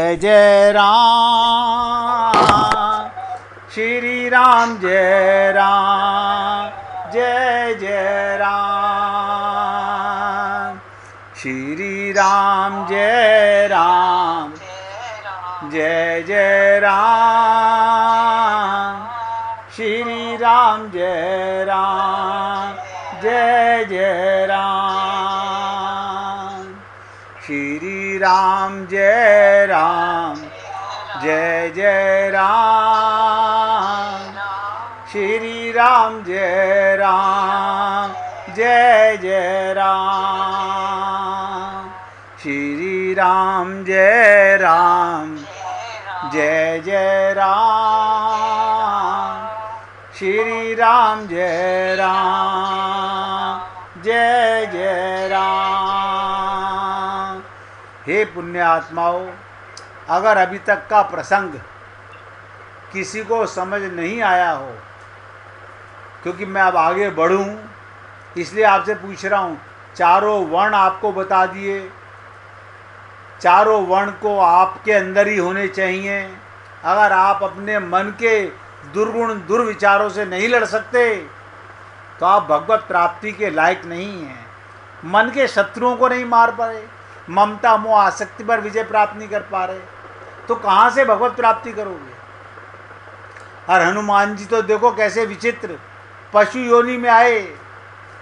जय जय राम श्री राम, जय राम जय जय राम श्री राम, जय राम जय जय राम श्री राम, जय राम जय जय राम श्री राम, जय राम जय जय राम श्री राम, जय राम जय जय राम श्री राम, जय राम जय जय राम श्री राम, जय राम जय जय राम। हे पुण्यात्माओं, अगर अभी तक का प्रसंग किसी को समझ नहीं आया हो, क्योंकि मैं अब आगे बढ़ूं इसलिए आपसे पूछ रहा हूं, चारों वर्ण आपको बता दिए, चारों वर्ण को आपके अंदर ही होने चाहिए। अगर आप अपने मन के दुर्गुण दुर्विचारों से नहीं लड़ सकते तो आप भगवत प्राप्ति के लायक नहीं हैं। मन के शत्रुओं को नहीं मार पा रहे, ममता मोह आसक्ति पर विजय प्राप्त नहीं कर पा रहे, तो कहाँ से भगवत प्राप्ति करोगे। और हनुमान जी तो देखो कैसे विचित्र पशु योनि में आए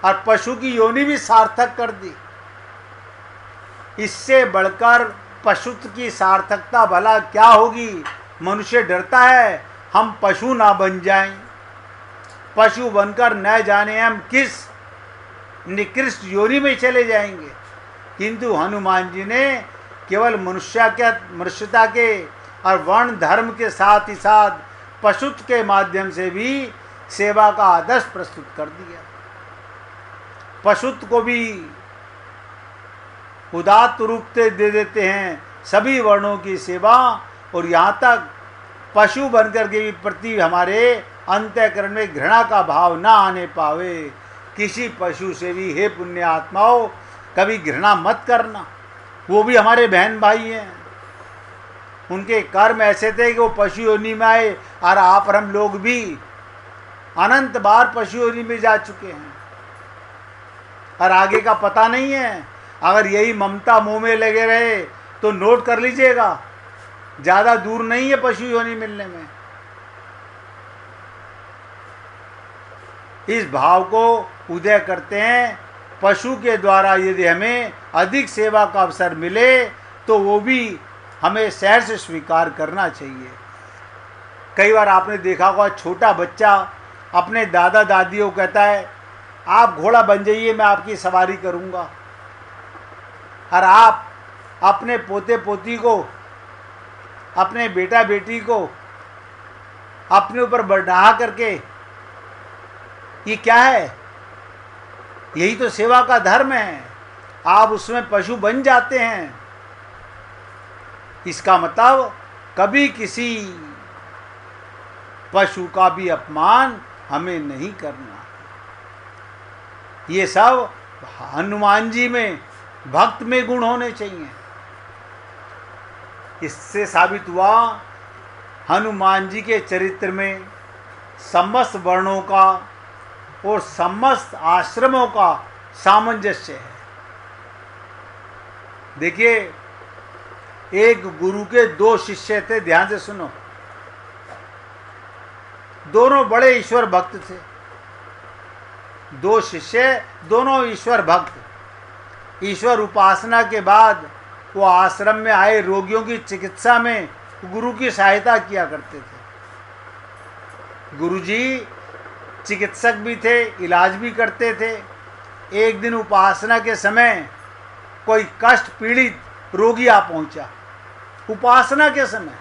और पशु की योनि भी सार्थक कर दी। इससे बढ़कर पशुत्व की सार्थकता भला क्या होगी। मनुष्य डरता है हम पशु ना बन जाएं, पशु बनकर न जाने हम किस निकृष्ट योनि में चले जाएंगे। किंतु हनुमान जी ने केवल मनुष्यता के और वर्ण धर्म के साथ ही साथ पशुत्व के माध्यम से भी सेवा का आदर्श प्रस्तुत कर दिया। पशुत्व को भी उदात्त रूप से दे देते हैं सभी वर्णों की सेवा, और यहाँ तक पशु बनकर के भी प्रति हमारे अंतःकरण में घृणा का भाव ना आने पावे। किसी पशु से भी हे पुण्य आत्माओं कभी घृणा मत करना, वो भी हमारे बहन भाई हैं। उनके कर्म ऐसे थे कि वो पशु योनि में आए, और आप और हम लोग भी अनंत बार पशु योनि में जा चुके हैं और आगे का पता नहीं है। अगर यही ममता मोह में लगे रहे तो नोट कर लीजिएगा, ज़्यादा दूर नहीं है पशु योनि मिलने में। इस भाव को उदय करते हैं। पशु के द्वारा यदि हमें अधिक सेवा का अवसर मिले तो वो भी हमें सहर्ष से स्वीकार करना चाहिए। कई बार आपने देखा होगा छोटा बच्चा अपने दादा दादियों को कहता है आप घोड़ा बन जाइए, मैं आपकी सवारी करूँगा। और आप अपने पोते पोती को, अपने बेटा बेटी को अपने ऊपर बढ़ा करके, ये क्या है, यही तो सेवा का धर्म है। आप उसमें पशु बन जाते हैं। इसका मतलब कभी किसी पशु का भी अपमान हमें नहीं करना। ये सब हनुमान जी में, भक्त में गुण होने चाहिए। इससे साबित हुआ हनुमान जी के चरित्र में समस्त वर्णों का और समस्त आश्रमों का सामंजस्य है। देखिए, एक गुरु के दो शिष्य थे, ध्यान से सुनो। दोनों बड़े ईश्वर भक्त थे। दो शिष्य, दोनों ईश्वर भक्त। ईश्वर उपासना के बाद वो आश्रम में आए रोगियों की चिकित्सा में गुरु की सहायता किया करते थे। गुरुजी चिकित्सक भी थे, इलाज भी करते थे। एक दिन उपासना के समय कोई कष्ट पीड़ित रोगी आ पहुंचा। उपासना के समय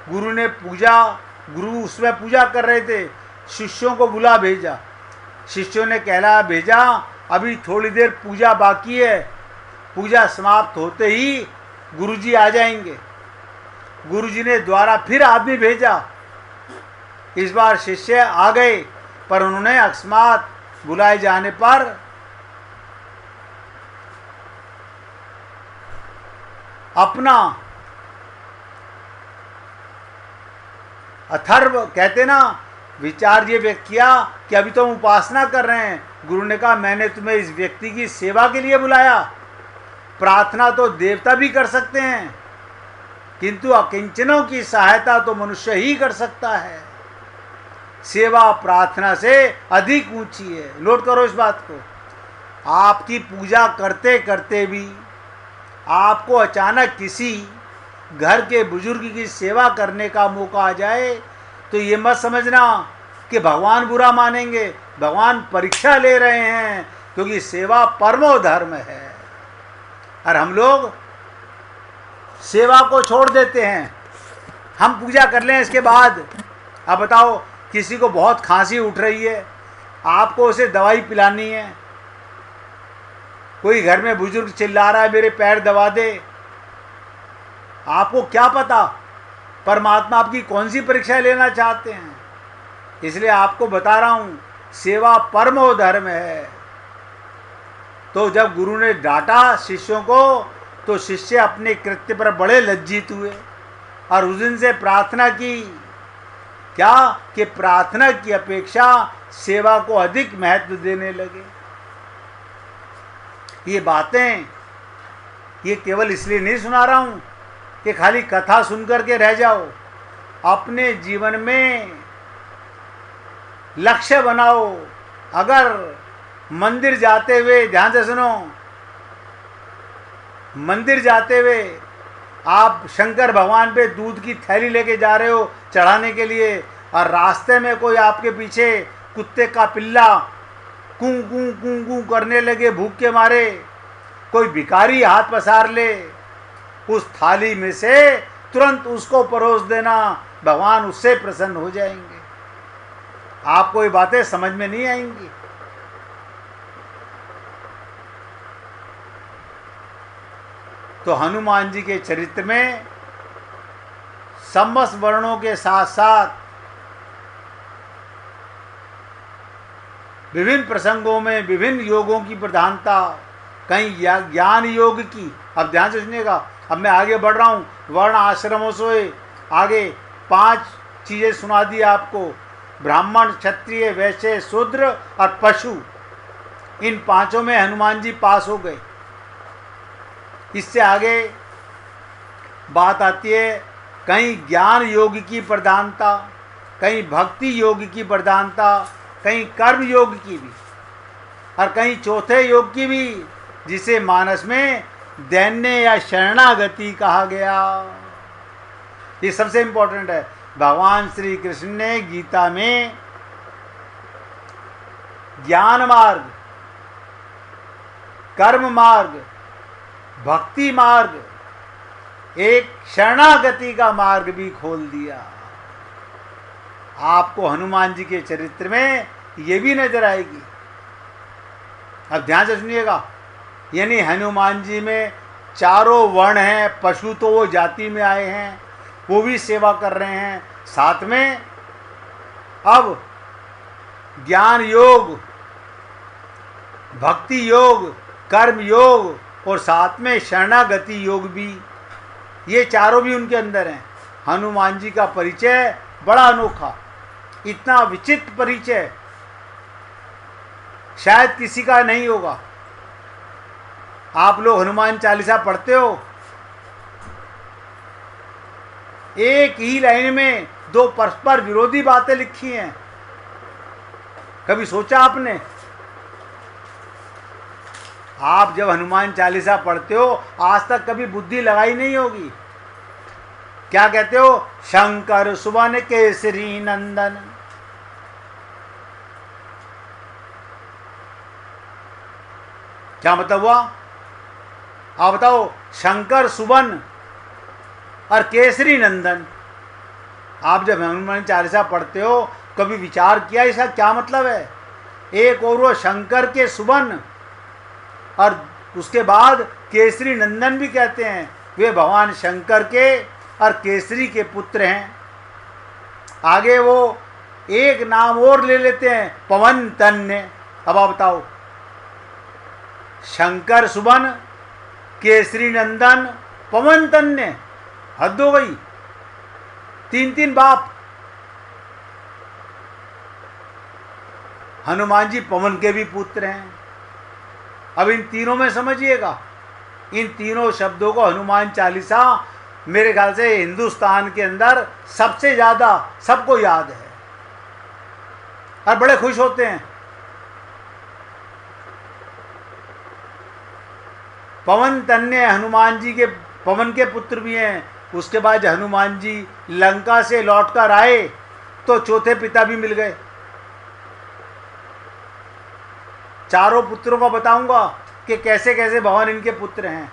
गुरु उसमें पूजा कर रहे थे। शिष्यों को बुला भेजा। शिष्यों ने कहला भेजा अभी थोड़ी देर पूजा बाकी है, पूजा समाप्त होते ही गुरुजी आ जाएंगे। गुरुजी ने द्वारा फिर आदमी भेजा। इस बार शिष्य आ गए, पर उन्होंने अकस्मात बुलाए जाने पर अपना अथर्व कहते ना विचार ये व्यक्त किया कि अभी तो हम उपासना कर रहे हैं। गुरु ने कहा मैंने तुम्हें इस व्यक्ति की सेवा के लिए बुलाया। प्रार्थना तो देवता भी कर सकते हैं, किंतु अकिंचनों की सहायता तो मनुष्य ही कर सकता है। सेवा प्रार्थना से अधिक ऊंची है। नोट करो इस बात को। आपकी पूजा करते करते भी आपको अचानक किसी घर के बुजुर्ग की सेवा करने का मौका आ जाए तो ये मत समझना कि भगवान बुरा मानेंगे। भगवान परीक्षा ले रहे हैं, क्योंकि सेवा परमो धर्म है। और हम लोग सेवा को छोड़ देते हैं। हम पूजा कर लें इसके बाद। अब बताओ, किसी को बहुत खांसी उठ रही है, आपको उसे दवाई पिलानी है। कोई घर में बुजुर्ग चिल्ला रहा है मेरे पैर दबा दे। आपको क्या पता परमात्मा आपकी कौन सी परीक्षा लेना चाहते हैं। इसलिए आपको बता रहा हूं, सेवा परमो धर्म है। तो जब गुरु ने डांटा शिष्यों को तो शिष्य अपने कृत्य पर बड़े लज्जित हुए और उस दिन से प्रार्थना की। क्या कि प्रार्थना की अपेक्षा सेवा को अधिक महत्व देने लगे। ये बातें ये केवल इसलिए नहीं सुना रहा हूं कि खाली कथा सुनकर के रह जाओ। अपने जीवन में लक्ष्य बनाओ। अगर मंदिर जाते हुए, ध्यान से सुनो, मंदिर जाते हुए आप शंकर भगवान पे दूध की थैली लेके जा रहे हो चढ़ाने के लिए, और रास्ते में कोई आपके पीछे कुत्ते का पिल्ला कूं कूं कूं कूं करने लगे भूख के मारे, कोई भिखारी हाथ पसार ले, उस थाली में से तुरंत उसको परोस देना। भगवान उससे प्रसन्न हो जाएंगे। आपको ये बातें समझ में नहीं आएंगी। तो हनुमान जी के चरित्र में समस्त वर्णों के साथ साथ विभिन्न प्रसंगों में विभिन्न योगों की प्रधानता, कहीं ज्ञान योग की। अब ध्यान से सुनिएगा, अब मैं आगे बढ़ रहा हूँ। वर्ण आश्रमों से आगे 5 चीज़ें सुना दी आपको। ब्राह्मण, क्षत्रिय, वैश्य, शूद्र और पशु, इन 5 में हनुमान जी पास हो गए। इससे आगे बात आती है कहीं ज्ञान योग की प्रधानता, कहीं भक्ति योग की प्रधानता, कहीं कर्म योग की भी, और कहीं चौथे योग की भी, जिसे मानस में दैन्य या शरणागति कहा गया। ये सबसे इंपॉर्टेंट है। भगवान श्री कृष्ण ने गीता में ज्ञान मार्ग, कर्म मार्ग, भक्ति मार्ग, एक शरणागति का मार्ग भी खोल दिया। आपको हनुमान जी के चरित्र में ये भी नजर आएगी। अब ध्यान से सुनिएगा, यानी हनुमान जी में चारों वर्ण हैं। पशु तो वो जाति में आए हैं, वो भी सेवा कर रहे हैं। साथ में अब ज्ञान योग, भक्ति योग, कर्म योग और साथ में शरणागति योग भी, ये चारों भी उनके अंदर हैं। हनुमान जी का परिचय बड़ा अनोखा, इतना विचित्र परिचय शायद किसी का नहीं होगा। आप लोग हनुमान चालीसा पढ़ते हो, एक ही लाइन में 2 परस्पर विरोधी बातें लिखी हैं। कभी सोचा आपने? आप जब हनुमान चालीसा पढ़ते हो आज तक कभी बुद्धि लगाई नहीं होगी। क्या कहते हो? शंकर सुवन केसरी नंदन। क्या मतलब हुआ? आप बताओ। शंकर सुवन और केसरी नंदन। आप जब हनुमान चालीसा पढ़ते हो कभी विचार किया इसका क्या मतलब है? एक और वो शंकर के सुवन और उसके बाद केसरी नंदन भी कहते हैं। वे भगवान शंकर के और केसरी के पुत्र हैं। आगे वो एक नाम और ले लेते हैं, पवन तन्य। अब आप बताओ, शंकर सुवन, केसरी नंदन, पवन तन्य, हद हो गई, 3 बाप। हनुमान जी पवन के भी पुत्र हैं। अब इन तीनों में समझिएगा, इन तीनों शब्दों को हनुमान चालीसा मेरे ख्याल से हिंदुस्तान के अंदर सबसे ज्यादा सबको याद है और बड़े खुश होते हैं। पवन तन्य, हनुमान जी के पवन के पुत्र भी हैं। उसके बाद हनुमान जी लंका से लौटकर आए तो चौथे पिता भी मिल गए। चारों पुत्रों को बताऊंगा कि कैसे कैसे भगवान इनके पुत्र हैं,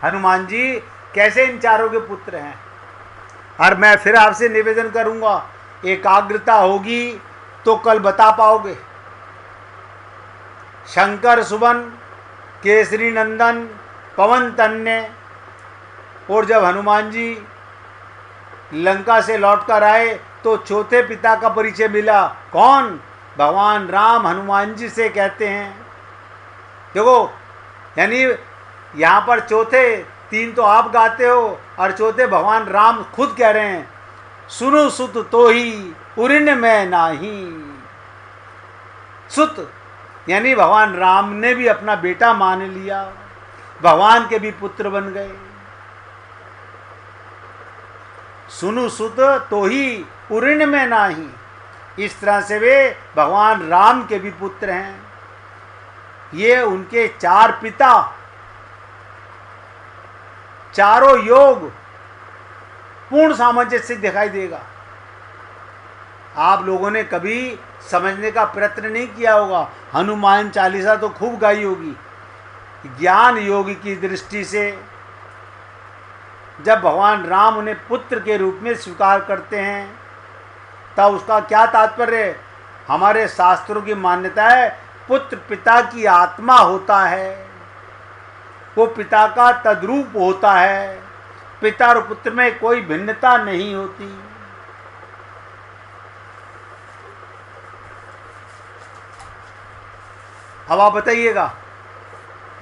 हनुमान जी कैसे इन चारों के पुत्र हैं। और मैं फिर आपसे निवेदन करूंगा, एकाग्रता होगी तो कल बता पाओगे। शंकर सुवन, केसरी नंदन, पवन तन्य, और जब हनुमान जी लंका से लौटकर आए तो चौथे पिता का परिचय मिला। कौन? भगवान राम हनुमान जी से कहते हैं। देखो, यानी यहाँ पर चौथे, 3 तो आप गाते हो और चौथे भगवान राम खुद कह रहे हैं, सुनो सुत तो ही उरिन में नाही। सुत यानी भगवान राम ने भी अपना बेटा मान लिया, भगवान के भी पुत्र बन गए। सुनु सुत तो ही उरिन में नाही, इस तरह से वे भगवान राम के भी पुत्र हैं। ये उनके 4 पिता, चारों योग पूर्ण सामंजस्य दिखाई देगा। आप लोगों ने कभी समझने का प्रयत्न नहीं किया होगा, हनुमान चालीसा तो खूब गाई होगी। ज्ञान योग की दृष्टि से जब भगवान राम उन्हें पुत्र के रूप में स्वीकार करते हैं तब उसका क्या तात्पर्य है? हमारे शास्त्रों की मान्यता है पुत्र पिता की आत्मा होता है, वो पिता का तद्रूप होता है, पिता और पुत्र में कोई भिन्नता नहीं होती। अब आप बताइएगा,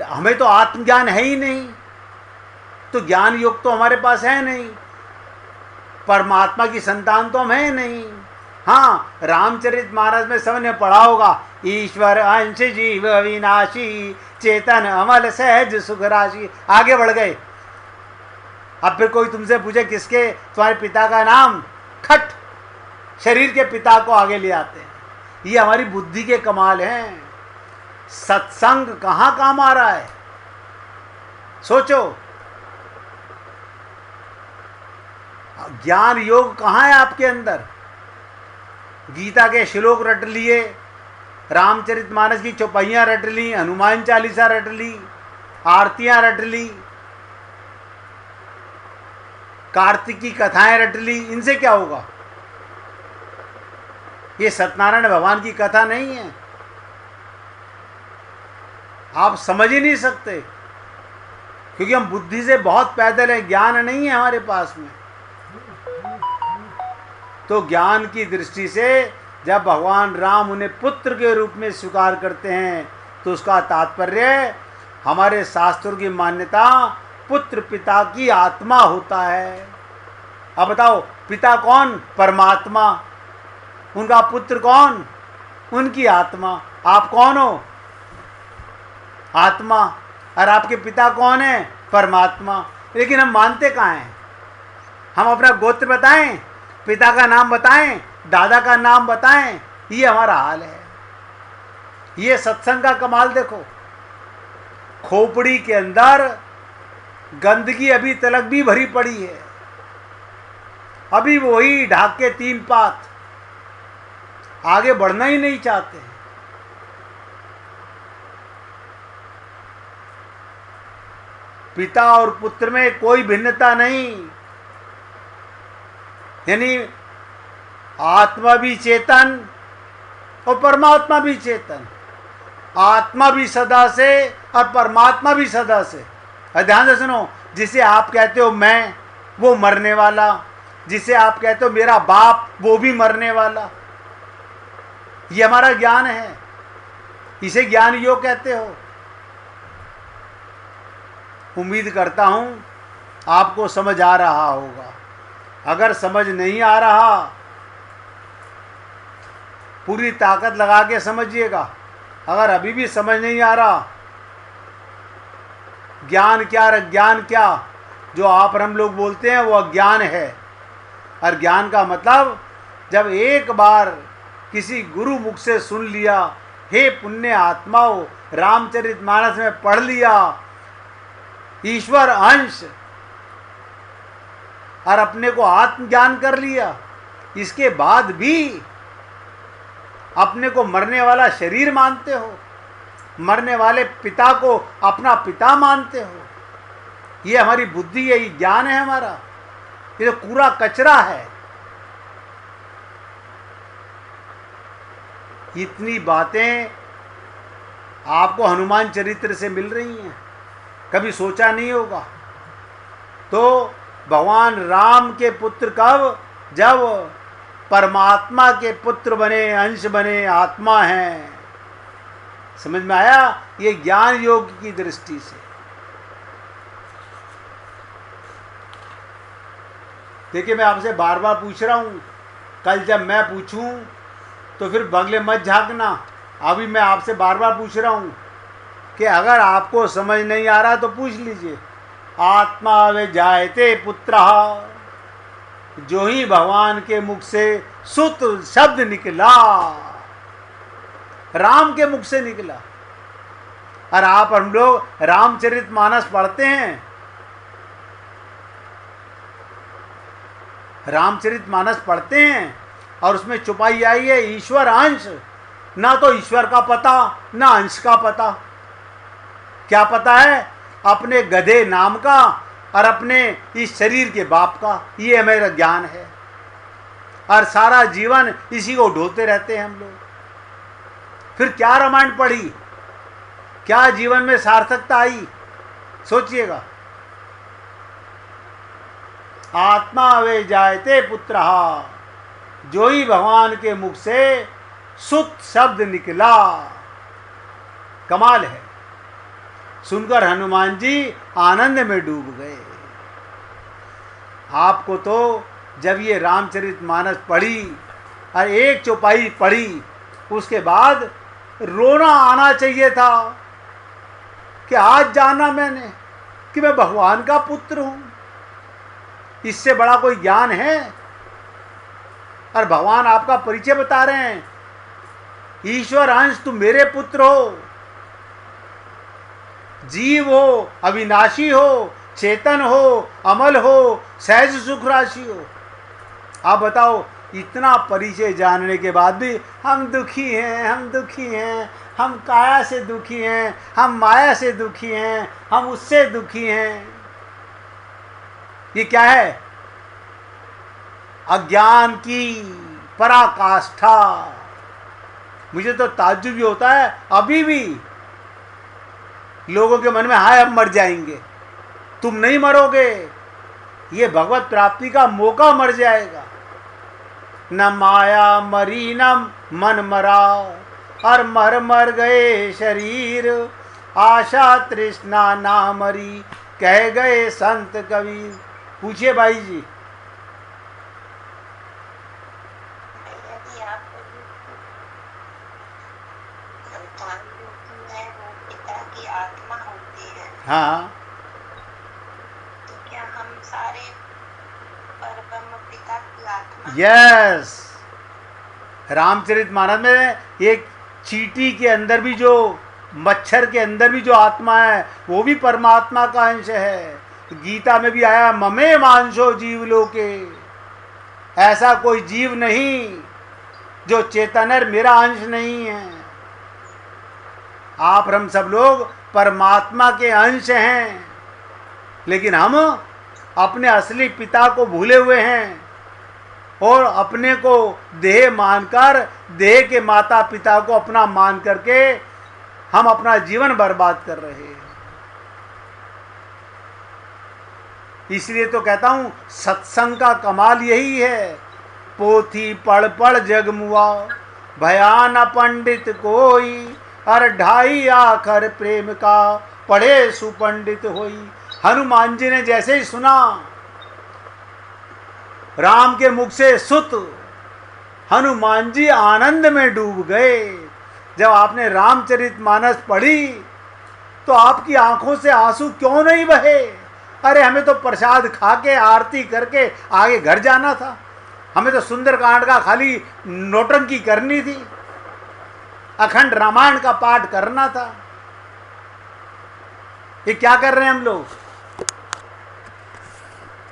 हमें तो आत्मज्ञान है ही नहीं, तो ज्ञान योग तो हमारे पास है नहीं, परमात्मा की संतान तो हम है नहीं। हाँ, रामचरित मानस में सबने पढ़ा होगा, ईश्वर अंश जीव अविनाशी, चेतन अमल सहज सुख राशि। आगे बढ़ गए। अब फिर कोई तुमसे पूछे किसके, तुम्हारे पिता का नाम, खट शरीर के पिता को आगे ले आते हैं। ये हमारी बुद्धि के कमाल हैं। सत्संग कहाँ काम आ रहा है? सोचो, ज्ञान योग कहाँ है आपके अंदर? गीता के श्लोक रट लिए, रामचरितमानस की चौपाइयाँ रट ली, हनुमान चालीसा रट ली, आरतियाँ रट ली, कार्तिक की कथाएं रट ली, इनसे क्या होगा? ये सत्यनारायण भगवान की कथा नहीं है, आप समझ ही नहीं सकते, क्योंकि हम बुद्धि से बहुत पैदल हैं, ज्ञान नहीं है हमारे पास में। तो ज्ञान की दृष्टि से जब भगवान राम उन्हें पुत्र के रूप में स्वीकार करते हैं तो उसका तात्पर्य हमारे शास्त्रों की मान्यता पुत्र पिता की आत्मा होता है। अब बताओ, पिता कौन? परमात्मा। उनका पुत्र कौन? उनकी आत्मा। आप कौन हो? आत्मा। और आपके पिता कौन है? परमात्मा। लेकिन हम मानते कहाँ हैं? हम अपना गोत्र बताएं, पिता का नाम बताएं, दादा का नाम बताएं, ये हमारा हाल है। ये सत्संग का कमाल देखो, खोपड़ी के अंदर गंदगी अभी तलक भी भरी पड़ी है, अभी वही ढाक के 3 पात, आगे बढ़ना ही नहीं चाहते। पिता और पुत्र में कोई भिन्नता नहीं, यानी आत्मा भी चेतन और परमात्मा भी चेतन, आत्मा भी सदा से और परमात्मा भी सदा से। ध्यान से सुनो, जिसे आप कहते हो मैं, वो मरने वाला, जिसे आप कहते हो मेरा बाप, वो भी मरने वाला। ये हमारा ज्ञान है, इसे ज्ञान योग कहते हो। उम्मीद करता हूं आपको समझ आ रहा होगा। अगर समझ नहीं आ रहा, पूरी ताकत लगा के समझिएगा। अगर अभी भी समझ नहीं आ रहा, ज्ञान क्या और अज्ञान क्या, जो आप और हम लोग बोलते हैं वो अज्ञान है। और ज्ञान का मतलब, जब एक बार किसी गुरु मुख से सुन लिया, हे पुण्य आत्माओं, रामचरितमानस में पढ़ लिया, ईश्वर अंश, और अपने को आत्मज्ञान कर लिया, इसके बाद भी अपने को मरने वाला शरीर मानते हो, मरने वाले पिता को अपना पिता मानते हो। ये हमारी बुद्धि है, ये ज्ञान है हमारा, ये तो कूड़ा कचरा है। इतनी बातें आपको हनुमान चरित्र से मिल रही हैं, कभी सोचा नहीं होगा। तो भगवान राम के पुत्र कब? जब परमात्मा के पुत्र बने, अंश बने, आत्मा हैं। समझ में आया? ये ज्ञान योग की दृष्टि से। देखिए, मैं आपसे बार बार पूछ रहा हूं, कल जब मैं पूछूं तो फिर बगले मत झांकना। अभी मैं आपसे बार बार पूछ रहा हूं कि अगर आपको समझ नहीं आ रहा तो पूछ लीजिए। आत्मा वे जायते पुत्रः, जो ही भगवान के मुख से सुत शब्द निकला, राम के मुख से निकला। और आप हम लोग रामचरितमानस पढ़ते हैं, रामचरितमानस पढ़ते हैं, और उसमें छुपाई आई है ईश्वर अंश। ना तो ईश्वर का पता, ना अंश का पता। क्या पता है? अपने गधे नाम का और अपने इस शरीर के बाप का। ये मेरा ज्ञान है, और सारा जीवन इसी को ढोते रहते हैं हम लोग। फिर क्या रामायण पढ़ी, क्या जीवन में सार्थकता आई? सोचिएगा। आत्मा वे जायते पुत्रः, जो ही भगवान के मुख से सुत शब्द निकला। कमाल है। सुनकर हनुमान जी आनंद में डूब गए। आपको तो जब ये रामचरितमानस पढ़ी और एक चौपाई पढ़ी, उसके बाद रोना आना चाहिए था कि आज जाना मैंने कि मैं भगवान का पुत्र हूं। इससे बड़ा कोई ज्ञान है? और भगवान आपका परिचय बता रहे हैं, ईश्वर अंश, तुम मेरे पुत्र हो, जीव हो, अविनाशी हो, चेतन हो, अमल हो, सहज सुख राशि हो। आप बताओ, इतना परिचय जानने के बाद भी हम दुखी हैं, हम दुखी हैं, हम काया से दुखी हैं, हम माया से दुखी हैं, हम उससे दुखी हैं। ये क्या है? अज्ञान की पराकाष्ठा। मुझे तो ताज्जुब भी होता है, अभी भी लोगों के मन में, हाय हम मर जाएंगे। तुम नहीं मरोगे, ये भगवत प्राप्ति का मौका मर जाएगा। न माया मरी न मन मरा, और मर मर गए शरीर, आशा तृष्णा ना मरी, कह गए संत कबीर। पूछिए भाई जी। हाँ, तो क्या हम सारे परब्रह्म पिता की आत्मा? यस। रामचरितमानस में एक चींटी के अंदर भी, जो मच्छर के अंदर भी जो आत्मा है, वो भी परमात्मा का अंश है। गीता में भी आया, ममे मांसो जीव लोके। ऐसा कोई जीव नहीं जो चेतन है, मेरा अंश नहीं है। आप हम सब लोग परमात्मा के अंश हैं, लेकिन हम अपने असली पिता को भूले हुए हैं, और अपने को देह मानकर, देह के माता पिता को अपना मान करके हम अपना जीवन बर्बाद कर रहे हैं। इसलिए तो कहता हूं, सत्संग का कमाल यही है। पोथी पढ़ पढ़ जग मुआ, भया न पंडित कोई, और ढाई आखर प्रेम का, पढ़े सुपंडित होई। हनुमान जी ने जैसे ही सुना राम के मुख से सुत, हनुमान जी आनंद में डूब गए। जब आपने रामचरितमानस पढ़ी तो आपकी आंखों से आंसू क्यों नहीं बहे? अरे हमें तो प्रसाद खा के आरती करके आगे घर जाना था, हमें तो सुंदरकांड का खाली नोटंकी करनी थी, अखंड रामायण का पाठ करना था। ये क्या कर रहे हैं हम लोग?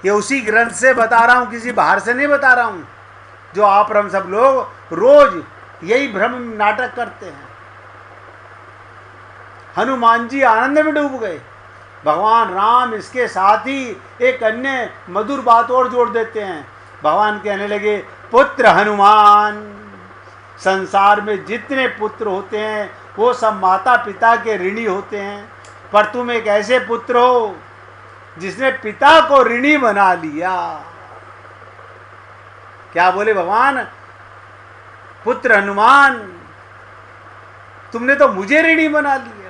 ये उसी ग्रंथ से बता रहा हूं, किसी बाहर से नहीं बता रहा हूं, जो आप हम सब लोग रोज यही भ्रम नाटक करते हैं। हनुमान जी आनंद में डूब गए। भगवान राम इसके साथ ही एक अन्य मधुर बात और जोड़ देते हैं। भगवान कहने लगे, पुत्र हनुमान, संसार में जितने पुत्र होते हैं वो सब माता पिता के ऋणी होते हैं, पर तुम एक ऐसे पुत्र हो जिसने पिता को ऋणी बना लिया। क्या बोले भगवान? पुत्र हनुमान, तुमने तो मुझे ऋणी बना लिया,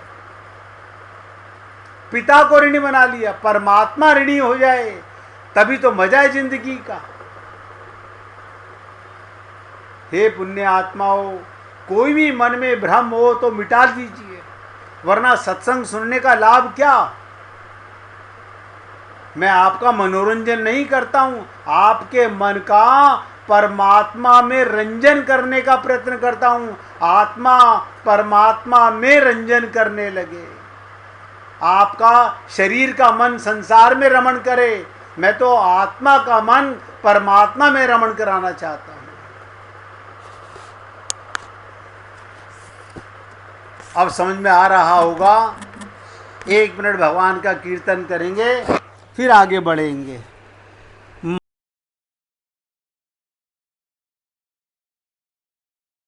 पिता को ऋणी बना लिया। परमात्मा ऋणी हो जाए तभी तो मजा है जिंदगी का। हे पुण्य आत्माओं, कोई भी मन में भ्रम हो तो मिटा दीजिए, वरना सत्संग सुनने का लाभ क्या? मैं आपका मनोरंजन नहीं करता हूं, आपके मन का परमात्मा में रंजन करने का प्रयत्न करता हूं। आत्मा परमात्मा में रंजन करने लगे, आपका शरीर का मन संसार में रमण करे, मैं तो आत्मा का मन परमात्मा में रमण कराना चाहता हूं। अब समझ में आ रहा होगा। 1 मिनट भगवान का कीर्तन करेंगे, फिर आगे बढ़ेंगे।